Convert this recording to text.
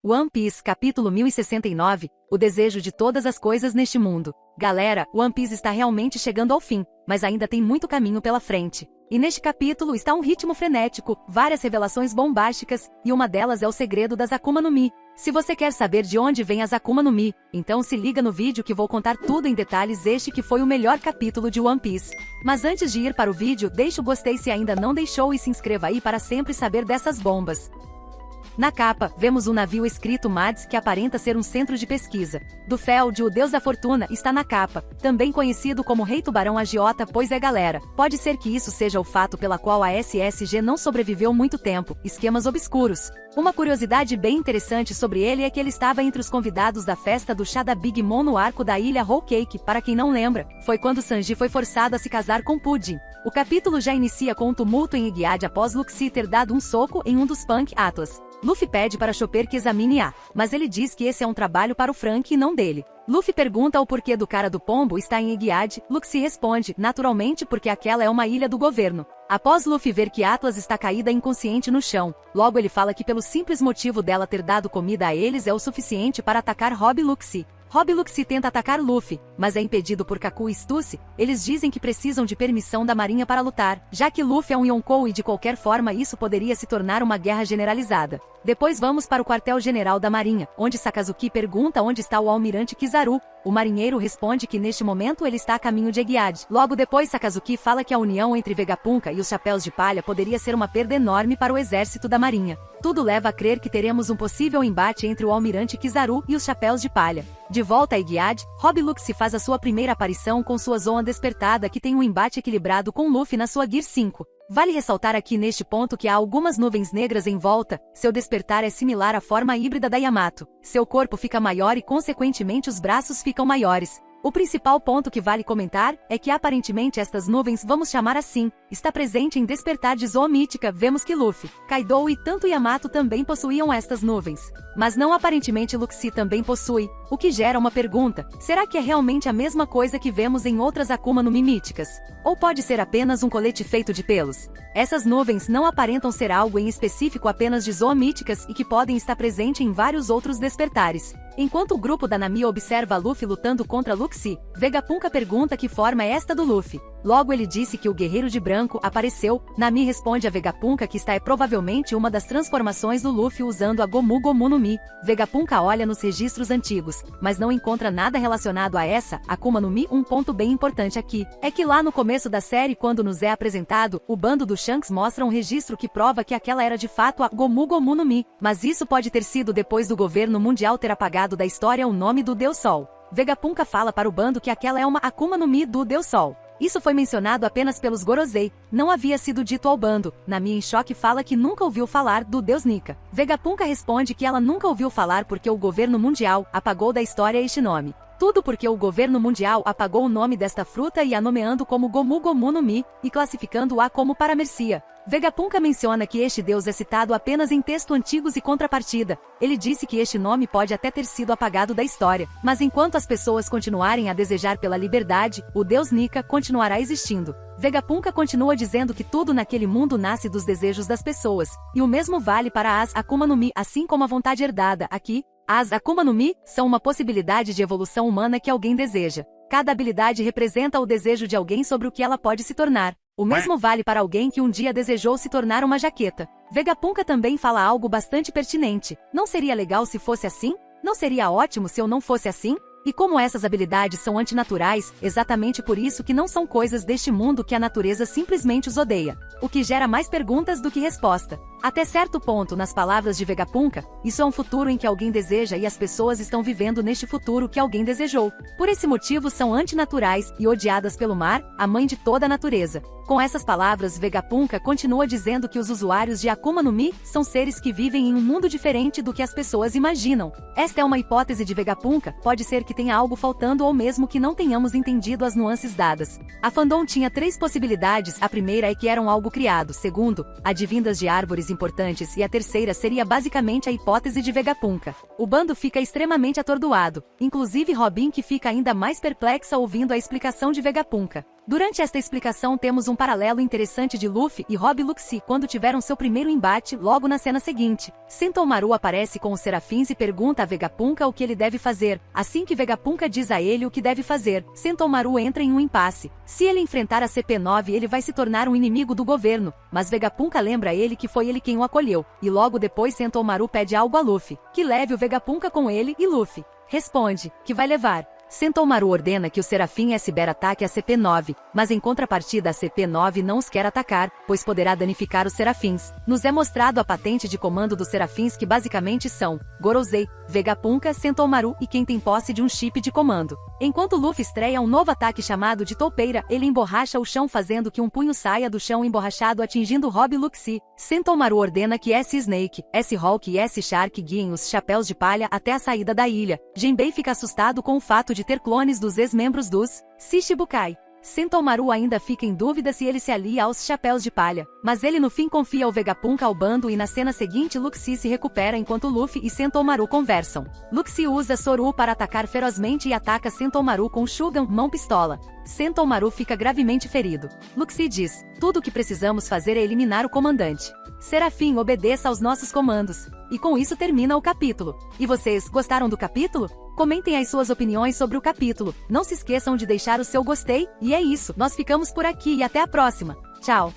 One Piece, capítulo 1069, o desejo de todas as coisas neste mundo. Galera, One Piece está realmente chegando ao fim, mas ainda tem muito caminho pela frente. E neste capítulo está um ritmo frenético, várias revelações bombásticas, e uma delas é o segredo das Akuma no Mi. Se você quer saber de onde vem as Akuma no Mi, então se liga no vídeo que vou contar tudo em detalhes, este que foi o melhor capítulo de One Piece. Mas antes de ir para o vídeo, deixa o gostei se ainda não deixou e se inscreva aí para sempre saber dessas bombas. Na capa, vemos um navio escrito Mads que aparenta ser um centro de pesquisa. Dufeld, o deus da fortuna, está na capa, também conhecido como Rei Tubarão Agiota, pois é galera. Pode ser que isso seja o fato pela qual a SSG não sobreviveu muito tempo, esquemas obscuros. Uma curiosidade bem interessante sobre ele é que ele estava entre os convidados da festa do chá da Big Mom no arco da ilha Whole Cake. Para quem não lembra, foi quando Sanji foi forçado a se casar com Pudding. O capítulo já inicia com um tumulto em Egyad após Luffy ter dado um soco em um dos Punk Atlas. Luffy pede para Chopper que examine A, mas ele diz que esse é um trabalho para o Frank e não dele. Luffy pergunta o porquê do cara do pombo está em Egyad, Luffy responde, naturalmente porque aquela é uma ilha do governo. Após Luffy ver que Atlas está caída inconsciente no chão, logo ele fala que pelo simples motivo dela ter dado comida a eles é o suficiente para atacar Rob Luffy. Rob Luffy tenta atacar Luffy, mas é impedido por Kaku e Stussy. Eles dizem que precisam de permissão da marinha para lutar, já que Luffy é um Yonkou e de qualquer forma isso poderia se tornar uma guerra generalizada. Depois vamos para o quartel-general da marinha, onde Sakazuki pergunta onde está o almirante Kizaru. O marinheiro responde que neste momento ele está a caminho de Egyad. Logo depois Sakazuki fala que a união entre Vegapunk e os Chapéus de Palha poderia ser uma perda enorme para o exército da marinha. Tudo leva a crer que teremos um possível embate entre o almirante Kizaru e os Chapéus de Palha. De volta a Egyad, Rob Luffy faz a sua primeira aparição com sua Zoan despertada que tem um embate equilibrado com Luffy na sua Gear 5. Vale ressaltar aqui neste ponto que há algumas nuvens negras em volta, seu despertar é similar à forma híbrida da Yamato. Seu corpo fica maior e consequentemente os braços ficam maiores. O principal ponto que vale comentar é que aparentemente estas nuvens, vamos chamar assim, está presente em Despertar de Zoan Mítica. Vemos que Luffy, Kaido e tanto Yamato também possuíam estas nuvens. Mas não aparentemente Luffy também possui, o que gera uma pergunta, será que é realmente a mesma coisa que vemos em outras Akuma no Mi míticas? Ou pode ser apenas um colete feito de pelos? Essas nuvens não aparentam ser algo em específico apenas de Zoan míticas e que podem estar presentes em vários outros despertares. Enquanto o grupo da Nami observa Luffy lutando contra Luffy, Vegapunk pergunta que forma é esta do Luffy. Logo ele disse que o Guerreiro de Branco apareceu. Nami responde a Vegapunk que esta é provavelmente uma das transformações do Luffy usando a Gomu Gomu no Mi. Vegapunk olha nos registros antigos, mas não encontra nada relacionado a essa Akuma no Mi. Um ponto bem importante aqui é que lá no começo da série, quando nos é apresentado, o bando do Shanks mostra um registro que prova que aquela era de fato a Gomu Gomu no Mi, mas isso pode ter sido depois do governo mundial ter apagado da história o nome do Deus Sol. Vegapunk fala para o bando que aquela é uma Akuma no Mi do Deus Sol. Isso foi mencionado apenas pelos Gorosei, não havia sido dito ao bando. Nami em choque fala que nunca ouviu falar do Deus Nika. Vegapunk responde que ela nunca ouviu falar porque o governo mundial apagou da história este nome. Tudo porque o governo mundial apagou o nome desta fruta e a nomeando como Gomu Gomu no Mi, e classificando-a como Paramercia. Vegapunk menciona que este deus é citado apenas em textos antigos e contrapartida. Ele disse que este nome pode até ter sido apagado da história, mas enquanto as pessoas continuarem a desejar pela liberdade, o deus Nika continuará existindo. Vegapunk continua dizendo que tudo naquele mundo nasce dos desejos das pessoas, e o mesmo vale para as Akuma no Mi, assim como a vontade herdada. Aqui, as Akuma no Mi são uma possibilidade de evolução humana que alguém deseja. Cada habilidade representa o desejo de alguém sobre o que ela pode se tornar. O mesmo vale para alguém que um dia desejou se tornar uma jaqueta. Vegapunk também fala algo bastante pertinente. Não seria legal se fosse assim? Não seria ótimo se eu não fosse assim? E como essas habilidades são antinaturais, exatamente por isso que não são coisas deste mundo que a natureza simplesmente os odeia. O que gera mais perguntas do que resposta. Até certo ponto, nas palavras de Vegapunk, isso é um futuro em que alguém deseja e as pessoas estão vivendo neste futuro que alguém desejou. Por esse motivo são antinaturais e odiadas pelo mar, a mãe de toda a natureza. Com essas palavras, Vegapunk continua dizendo que os usuários de Akuma no Mi são seres que vivem em um mundo diferente do que as pessoas imaginam. Esta é uma hipótese de Vegapunk, pode ser que tenha algo faltando ou mesmo que não tenhamos entendido as nuances dadas. A fandom tinha 3 possibilidades, a primeira é que eram algo criado, segundo, advindas de árvores importantes e a terceira seria basicamente a hipótese de Vegapunk. O bando fica extremamente atordoado, inclusive Robin que fica ainda mais perplexa ouvindo a explicação de Vegapunk. Durante esta explicação temos um paralelo interessante de Luffy e Rob Luxie quando tiveram seu primeiro embate logo na cena seguinte. Sentomaru aparece com os Serafins e pergunta a Vegapunk o que ele deve fazer. Assim que Vegapunk diz a ele o que deve fazer, Sentomaru entra em um impasse. Se ele enfrentar a CP9 ele vai se tornar um inimigo do governo, mas Vegapunk lembra a ele que foi ele quem o acolheu, e logo depois Sentomaru pede algo a Luffy, que leve o Vegapunk com ele e Luffy responde que vai levar. Sentomaru ordena que o Serafim SBR ataque a CP9, mas em contrapartida a CP9 não os quer atacar, pois poderá danificar os Serafins. Nos é mostrado a patente de comando dos Serafins que basicamente são Gorosei, Vegapunk, Sentomaru e quem tem posse de um chip de comando. Enquanto Luffy estreia um novo ataque chamado de Toupeira, ele emborracha o chão fazendo que um punho saia do chão emborrachado atingindo Rob Luxie. Sentomaru ordena que S-Snake, S-Hulk e S-Shark guiem os chapéus de palha até a saída da ilha. Jinbei fica assustado com o fato de ter clones dos ex-membros dos Shichibukai. Sentomaru ainda fica em dúvida se ele se alia aos chapéus de palha, mas ele no fim confia o Vegapunk ao bando e na cena seguinte Luxie se recupera enquanto Luffy e Sentomaru conversam. Luxie usa Soru para atacar ferozmente e ataca Sentomaru com Shugan, mão pistola. Sentomaru fica gravemente ferido. Luxie diz, tudo o que precisamos fazer é eliminar o comandante. Serafim, obedeça aos nossos comandos. E com isso termina o capítulo. E vocês, gostaram do capítulo? Comentem as suas opiniões sobre o capítulo. Não se esqueçam de deixar o seu gostei. E é isso, nós ficamos por aqui e até a próxima. Tchau!